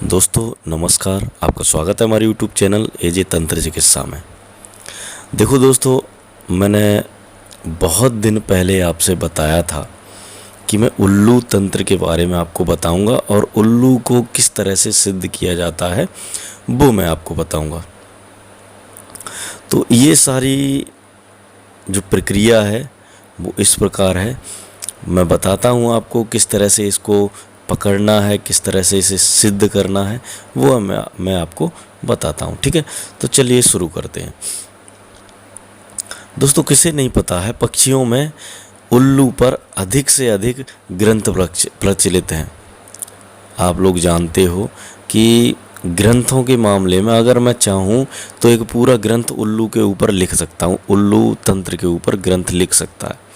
दोस्तों नमस्कार, आपका स्वागत है हमारे यूट्यूब चैनल एजे तंत्र चिकित्सा में। देखो दोस्तों, मैंने बहुत दिन पहले आपसे बताया था कि मैं उल्लू तंत्र के बारे में आपको बताऊंगा और उल्लू को किस तरह से सिद्ध किया जाता है वो मैं आपको बताऊंगा। तो ये सारी जो प्रक्रिया है वो इस प्रकार है। मैं बताता हूँ आपको किस तरह से इसको पकड़ना है, किस तरह से इसे सिद्ध करना है, वो मैं आपको बताता हूँ। ठीक है, तो चलिए शुरू करते हैं। दोस्तों, किसे नहीं पता है, पक्षियों में उल्लू पर अधिक से अधिक ग्रंथ प्रचलित हैं। आप लोग जानते हो कि ग्रंथों के मामले में अगर मैं चाहूँ तो एक पूरा ग्रंथ उल्लू के ऊपर लिख सकता हूँ। उल्लू तंत्र के ऊपर ग्रंथ लिख सकता है।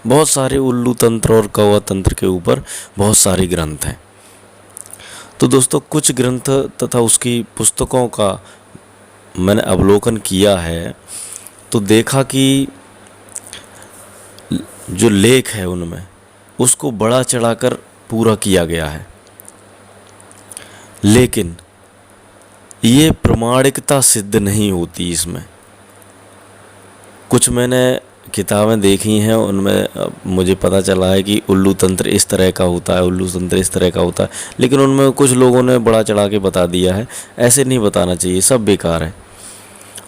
बहुत सारे उल्लू तंत्र और कौवा तंत्र के ऊपर बहुत सारे ग्रंथ हैं। तो दोस्तों, कुछ ग्रंथ तथा उसकी पुस्तकों का मैंने अवलोकन किया है तो देखा कि जो लेख है उनमें उसको बड़ा चढ़ाकर पूरा किया गया है, लेकिन ये प्रमाणिकता सिद्ध नहीं होती इसमें। कुछ मैंने किताबें देखी हैं, उनमें मुझे पता चला है कि उल्लू तंत्र इस तरह का होता है, उल्लू तंत्र इस तरह का होता है, लेकिन उनमें कुछ लोगों ने बड़ा चढ़ा के बता दिया है। ऐसे नहीं बताना चाहिए, सब बेकार है।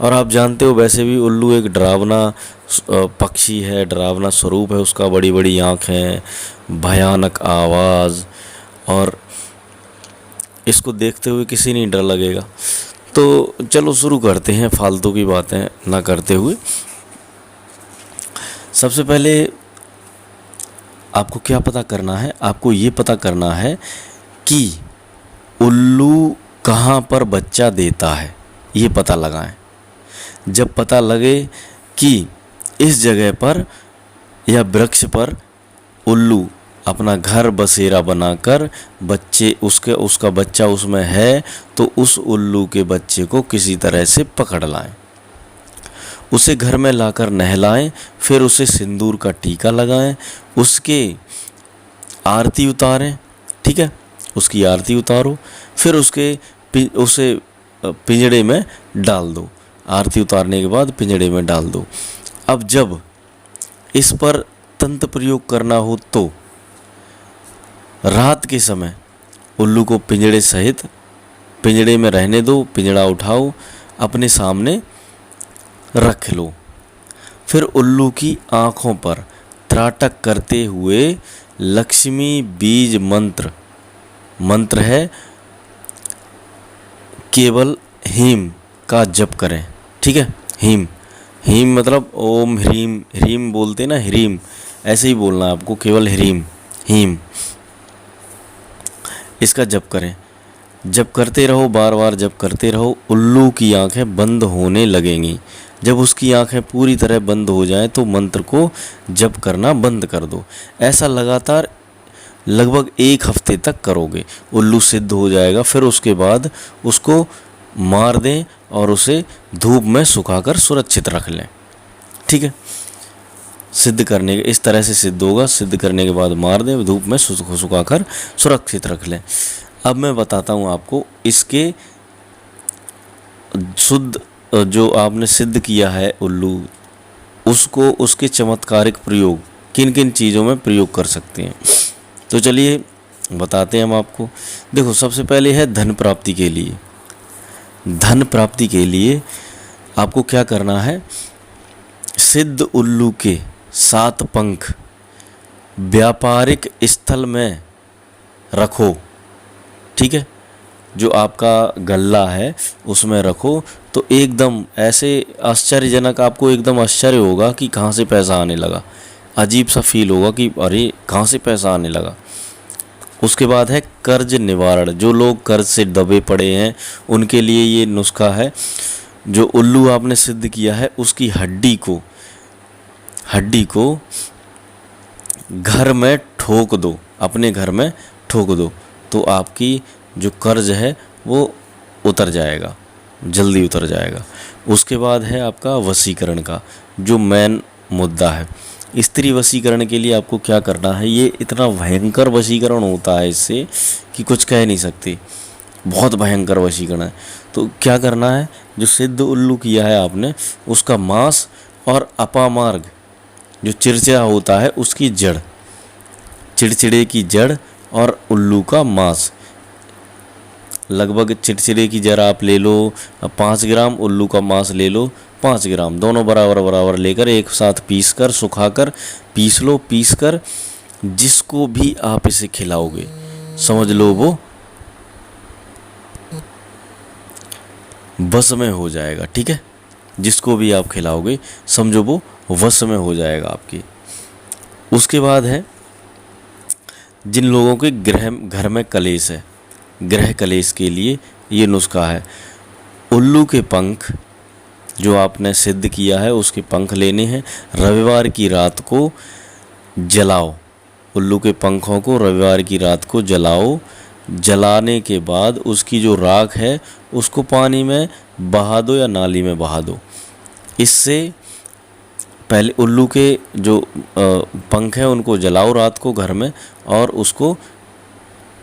और आप जानते हो वैसे भी उल्लू एक डरावना पक्षी है, डरावना स्वरूप है उसका। बड़ी बड़ी आँखें, भयानक आवाज़, और इसको देखते हुए किसी नहीं डर लगेगा। तो चलो शुरू करते हैं, फालतू की बातें ना करते हुए। सबसे पहले आपको क्या पता करना है, आपको ये पता करना है कि उल्लू कहाँ पर बच्चा देता है, ये पता लगाएं। जब पता लगे कि इस जगह पर या वृक्ष पर उल्लू अपना घर बसेरा बनाकर उसका बच्चा उसमें है, तो उस उल्लू के बच्चे को किसी तरह से पकड़ लाएं, उसे घर में लाकर नहलाएं, फिर उसे सिंदूर का टीका लगाएं, उसके आरती उतारें। ठीक है, उसकी आरती उतारो, फिर उसे पिंजड़े में डाल दो। आरती उतारने के बाद पिंजड़े में डाल दो। अब जब इस पर तंत्र प्रयोग करना हो तो रात के समय उल्लू को पिंजड़े सहित पिंजड़े में रहने दो। पिंजड़ा उठाओ, अपने सामने रख लो, फिर उल्लू की आँखों पर त्राटक करते हुए लक्ष्मी बीज मंत्र है, केवल हीम का जप करें। ठीक है, हीम मतलब ओम ह्रीम, ह्रीम बोलते ना, ह्रीम, ऐसे ही बोलना है आपको, केवल हीम इसका जप करें। जब करते रहो, बार बार जब करते रहो, उल्लू की आंखें बंद होने लगेंगी। जब उसकी आंखें पूरी तरह बंद हो जाएं तो मंत्र को जप करना बंद कर दो। ऐसा लगातार लगभग 1 हफ्ते तक करोगे, उल्लू सिद्ध हो जाएगा। फिर उसके बाद उसको मार दें और उसे धूप में सुखाकर सुरक्षित रख लें। ठीक है, सिद्ध करने के इस तरह से सिद्ध होगा। सिद्ध करने के बाद मार दें, धूप में सुखाकर सुरक्षित रख लें। अब मैं बताता हूँ आपको इसके शुद्ध जो आपने सिद्ध किया है उल्लू, उसको उसके चमत्कारिक प्रयोग किन किन चीज़ों में प्रयोग कर सकते हैं, तो चलिए बताते हैं हम आपको। देखो, सबसे पहले है धन प्राप्ति के लिए। धन प्राप्ति के लिए आपको क्या करना है, सिद्ध उल्लू के 7 पंख व्यापारिक स्थल में रखो। ठीक है, जो आपका गल्ला है उसमें रखो, तो एकदम ऐसे आश्चर्यजनक, आपको एकदम आश्चर्य होगा कि कहाँ से पैसा आने लगा। अजीब सा फील होगा कि अरे कहाँ से पैसा आने लगा। उसके बाद है कर्ज निवारण। जो लोग कर्ज से दबे पड़े हैं उनके लिए ये नुस्खा है। जो उल्लू आपने सिद्ध किया है उसकी हड्डी को घर में ठोक दो, अपने घर में ठोक दो, तो आपकी जो कर्ज है वो उतर जाएगा, जल्दी उतर जाएगा। उसके बाद है आपका वशीकरण का जो मेन मुद्दा है। स्त्री वशीकरण के लिए आपको क्या करना है, ये इतना भयंकर वशीकरण होता है इससे कि कुछ कह नहीं सकते। बहुत भयंकर वशीकरण है। तो क्या करना है, जो सिद्ध उल्लू किया है आपने, उसका मांस और अपामार्ग जो चिड़चिड़ा होता है उसकी जड़, चिड़चिड़े की जड़ और उल्लू का मांस, लगभग चिड़चिड़े की जड़ आप ले लो 5 ग्राम, उल्लू का मांस ले लो 5 ग्राम, दोनों बराबर बराबर लेकर एक साथ पीस कर सुखाकर पीस लो। पीस कर जिसको भी आप इसे खिलाओगे समझ लो वो वश में हो जाएगा। ठीक है, जिसको भी आप खिलाओगे समझो वो वश में हो जाएगा आपकी। उसके बाद है जिन लोगों के घर में कलेश है, ग्रह कलेश के लिए ये नुस्खा है। उल्लू के पंख जो आपने सिद्ध किया है उसके पंख लेने हैं, रविवार की रात को जलाओ। उल्लू के पंखों को रविवार की रात को जलाओ। जलाने के बाद उसकी जो राख है उसको पानी में बहा दो या नाली में बहा दो। इससे पहले उल्लू के जो पंख हैं उनको जलाओ रात को घर में और उसको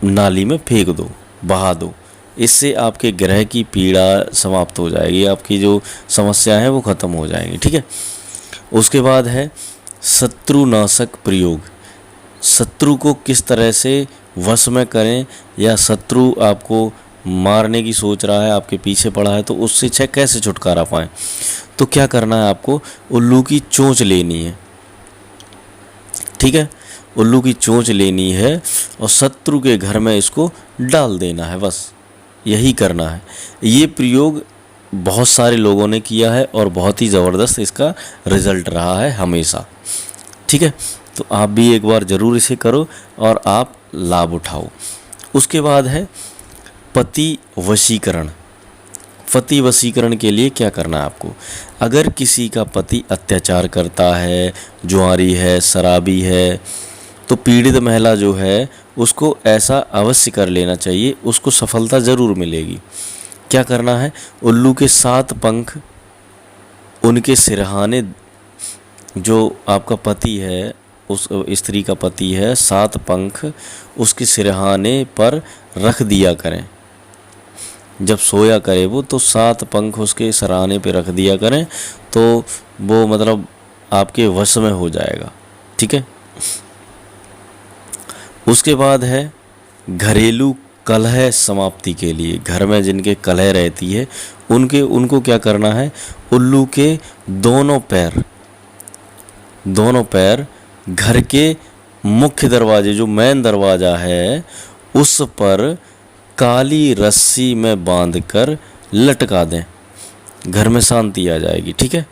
नाली में फेंक दो, बहा दो। इससे आपके ग्रह की पीड़ा समाप्त हो जाएगी, आपकी जो समस्या है वो ख़त्म हो जाएंगी। ठीक है, उसके बाद है शत्रुनाशक प्रयोग। शत्रु को किस तरह से वश में करें, या शत्रु आपको मारने की सोच रहा है, आपके पीछे पड़ा है, तो उससे कैसे छुटकारा पाएं। तो क्या करना है आपको, उल्लू की चोंच लेनी है। ठीक है, उल्लू की चोंच लेनी है और शत्रु के घर में इसको डाल देना है, बस यही करना है। ये प्रयोग बहुत सारे लोगों ने किया है और बहुत ही ज़बरदस्त इसका रिज़ल्ट रहा है हमेशा। ठीक है, तो आप भी एक बार ज़रूर इसे करो और आप लाभ उठाओ। उसके बाद है पति वशीकरण। पति वशीकरण के लिए क्या करना है आपको, अगर किसी का पति अत्याचार करता है, जुआरी है, शराबी है, तो पीड़ित महिला जो है उसको ऐसा अवश्य कर लेना चाहिए, उसको सफलता ज़रूर मिलेगी। क्या करना है, उल्लू के 7 पंख, उनके सिरहाने, जो आपका पति है उस स्त्री का पति है, 7 पंख उसके सिरहाने पर रख दिया करें। जब सोया करे वो तो 7 पंख उसके सिरहाने पे रख दिया करें, तो वो मतलब आपके वश में हो जाएगा। ठीक है, उसके बाद है घरेलू कलह समाप्ति के लिए। घर में जिनके कलह रहती है उनको क्या करना है, उल्लू के दोनों पैर घर के मुख्य दरवाजे, जो मेन दरवाज़ा है, उस पर काली रस्सी में बांधकर लटका दें, घर में शांति आ जाएगी। ठीक है,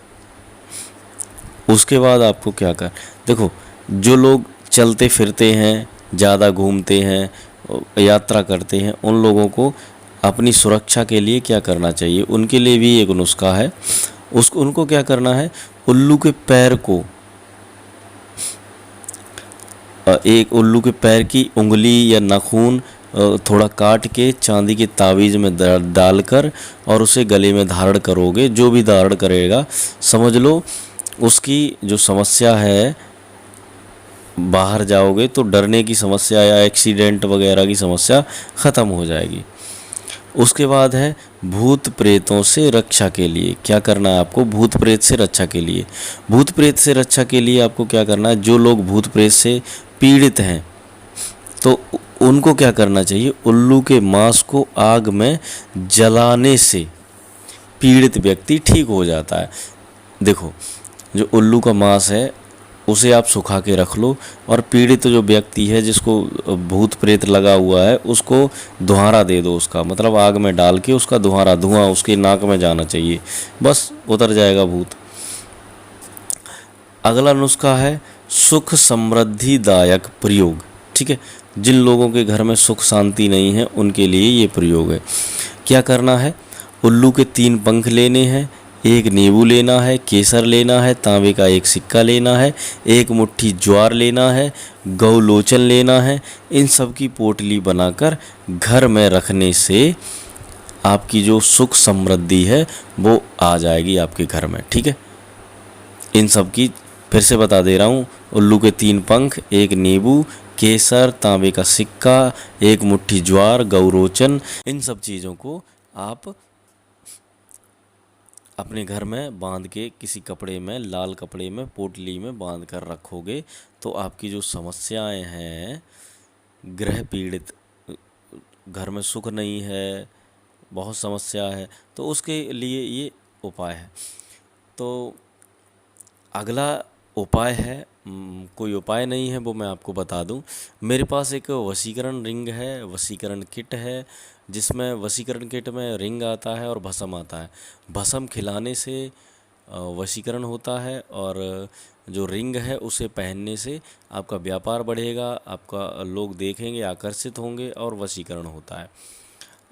उसके बाद आपको क्या कर, देखो जो लोग चलते फिरते हैं, ज़्यादा घूमते हैं, यात्रा करते हैं, उन लोगों को अपनी सुरक्षा के लिए क्या करना चाहिए, उनके लिए भी एक नुस्खा है। उनको क्या करना है, उल्लू के पैर को, एक उल्लू के पैर की उंगली या नाखून थोड़ा काट के चांदी के तावीज़ में डालकर और उसे गले में धारण करोगे। जो भी धारण करेगा समझ लो उसकी जो समस्या है, बाहर जाओगे तो डरने की समस्या या एक्सीडेंट वगैरह की समस्या ख़त्म हो जाएगी। उसके बाद है भूत प्रेतों से रक्षा के लिए। क्या करना है आपको, भूत प्रेत से रक्षा के लिए, भूत प्रेत से रक्षा के लिए आपको क्या करना है, जो लोग भूत प्रेत से पीड़ित हैं तो उनको क्या करना चाहिए, उल्लू के मांस को आग में जलाने से पीड़ित व्यक्ति ठीक हो जाता है। देखो जो उल्लू का मांस है उसे आप सुखा के रख लो और पीड़ित जो व्यक्ति है जिसको भूत प्रेत लगा हुआ है उसको धुआंरा दे दो, उसका मतलब आग में डाल के उसका धुआं उसके नाक में जाना चाहिए, बस उतर जाएगा भूत। अगला नुस्खा है सुख समृद्धिदायक प्रयोग। ठीक है, जिन लोगों के घर में सुख शांति नहीं है उनके लिए ये प्रयोग है। क्या करना है, उल्लू के 3 पंख लेने हैं, एक नींबू लेना है, केसर लेना है, तांबे का 1 सिक्का लेना है, 1 मुट्ठी ज्वार लेना है, गौलोचन लेना है। इन सब की पोटली बनाकर घर में रखने से आपकी जो सुख समृद्धि है वो आ जाएगी आपके घर में। ठीक है, इन सब की फिर से बता दे रहा हूँ, उल्लू के 3 पंख, 1 नींबू, केसर, तांबे का सिक्का, एक मुट्ठी ज्वार, गौरोचन, इन सब चीज़ों को आप अपने घर में बांध के किसी कपड़े में, लाल कपड़े में, पोटली में बांध कर रखोगे तो आपकी जो समस्याएं हैं, ग्रह पीड़ित, घर में सुख नहीं है, बहुत समस्या है, तो उसके लिए ये उपाय है। तो अगला उपाय है, कोई उपाय नहीं है, वो मैं आपको बता दूं। मेरे पास एक वशीकरण रिंग है, वशीकरण किट है, जिसमें वशीकरण किट में रिंग आता है और भस्म आता है। भस्म खिलाने से वशीकरण होता है, और जो रिंग है उसे पहनने से आपका व्यापार बढ़ेगा, आपका लोग देखेंगे, आकर्षित होंगे और वशीकरण होता है।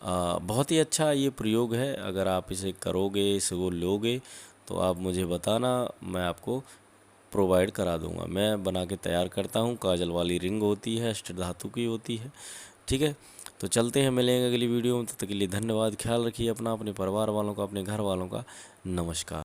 बहुत ही अच्छा ये प्रयोग है। अगर आप इसे करोगे, इसे वो लोगे, तो आप मुझे बताना, मैं आपको प्रोवाइड करा दूंगा। मैं बना के तैयार करता हूँ। काजल वाली रिंग होती है, अष्ट धातु की होती है। ठीक है, तो चलते हैं, मिलेंगे अगली वीडियो में। तब तक के लिए धन्यवाद। ख्याल रखिए अपना, अपने परिवार वालों का, अपने घर वालों का। नमस्कार।